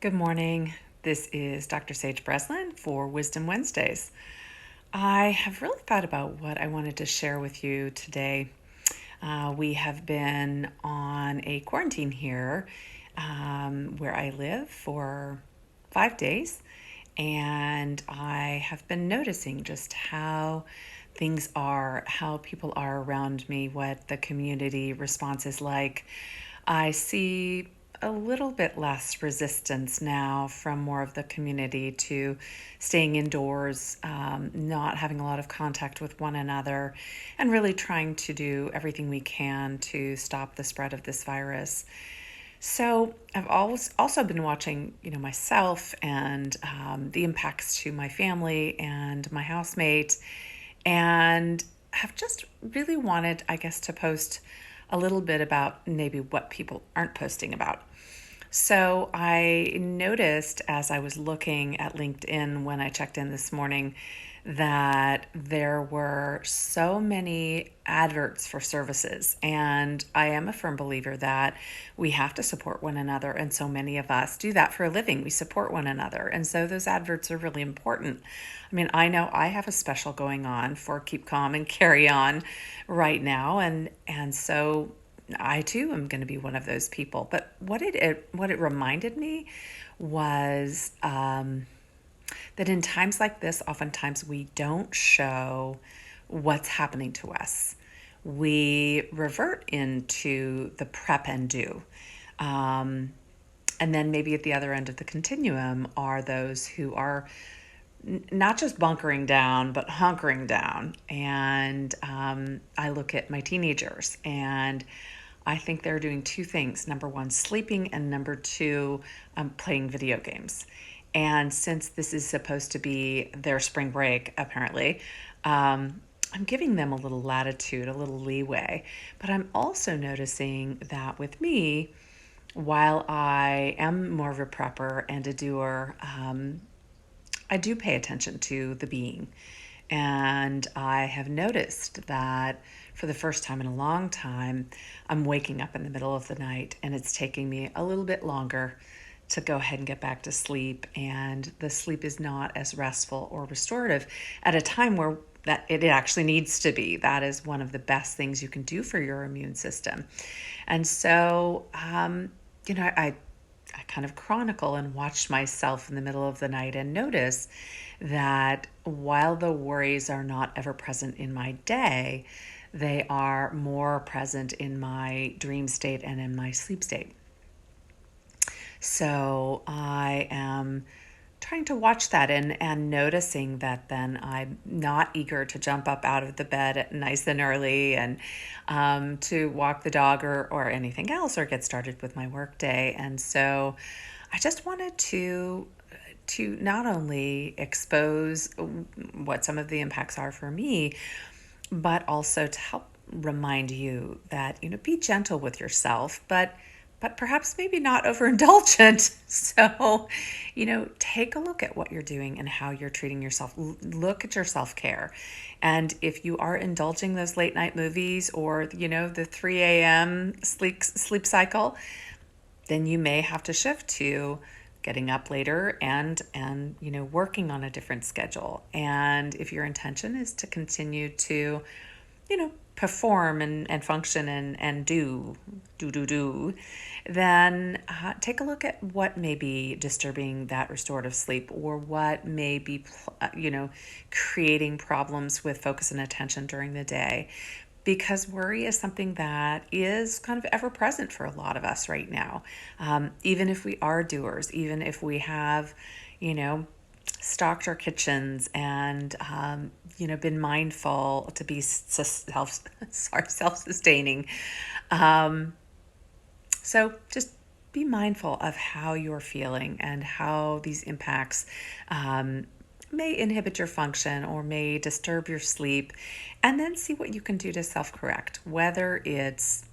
Good morning. This is Dr. Sage Breslin for Wisdom Wednesdays. I have really thought about what I wanted to share with you today. We have been on a quarantine here where I live for 5 days, and I have been noticing just how things are, how people are around me, what the community response is like. I see a little bit less resistance now from more of the community to staying indoors, not having a lot of contact with one another, and really trying to do everything we can to stop the spread of this virus. So I've always also been watching, myself and the impacts to my family and my housemate, and have just really wanted, I guess, to post a little bit about maybe what people aren't posting about. So I noticed as I was looking at LinkedIn when I checked in this morning that there were so many adverts for services. And I am a firm believer that we have to support one another. And so many of us do that for a living. We support one another. And so those adverts are really important. I mean, I know I have a special going on for Keep Calm and Carry On right now. And so I too am going to be one of those people. But what it reminded me was that in times like this, oftentimes we don't show what's happening to us. We revert into the prep and do. And then maybe at the other end of the continuum are those who are not just bunkering down, but hunkering down. And I look at my teenagers and I think they're doing two things. Number one, sleeping, and number two, playing video games. And since this is supposed to be their spring break, apparently, I'm giving them a little latitude, a little leeway. But I'm also noticing that with me, while I am more of a prepper and a doer, I do pay attention to the being. And I have noticed that for the first time in a long time, I'm waking up in the middle of the night and it's taking me a little bit longer to go ahead and get back to sleep. And the sleep is not as restful or restorative at a time where that it actually needs to be. That is one of the best things you can do for your immune system. And so, I kind of chronicle and watch myself in the middle of the night and notice that while the worries are not ever present in my day, they are more present in my dream state and in my sleep state. So I am trying to watch that and noticing that then I'm not eager to jump up out of the bed nice and early and to walk the dog or anything else or get started with my work day. And so I just wanted to not only expose what some of the impacts are for me, but also to help remind you that, be gentle with yourself, but perhaps maybe not overindulgent. So, take a look at what you're doing and how you're treating yourself. Look at your self-care. And if you are indulging those late night movies or, the 3 a.m. sleep cycle, then you may have to shift to getting up later and working on a different schedule. And if your intention is to continue to perform and function and do, then take a look at what may be disturbing that restorative sleep or what may be, creating problems with focus and attention during the day. Because worry is something that is kind of ever present for a lot of us right now. Even if we are doers, even if we have, stocked our kitchens and been mindful to be self-sustaining. So just be mindful of how you're feeling and how these impacts may inhibit your function or may disturb your sleep, and then see what you can do to self-correct, whether it's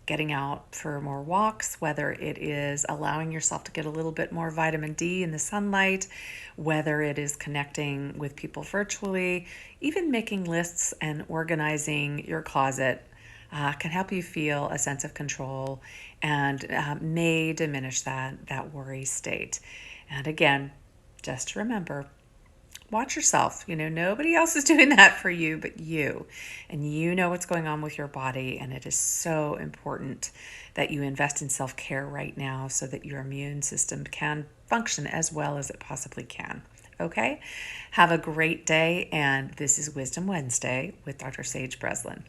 getting out for more walks, whether it is allowing yourself to get a little bit more vitamin D in the sunlight, whether it is connecting with people virtually, even making lists and organizing your closet can help you feel a sense of control and may diminish that worry state. And again, just remember, watch yourself. Nobody else is doing that for you but you. And you know what's going on with your body. And it is so important that you invest in self care right now so that your immune system can function as well as it possibly can. Okay? Have a great day. And this is Wisdom Wednesday with Dr. Sage Breslin.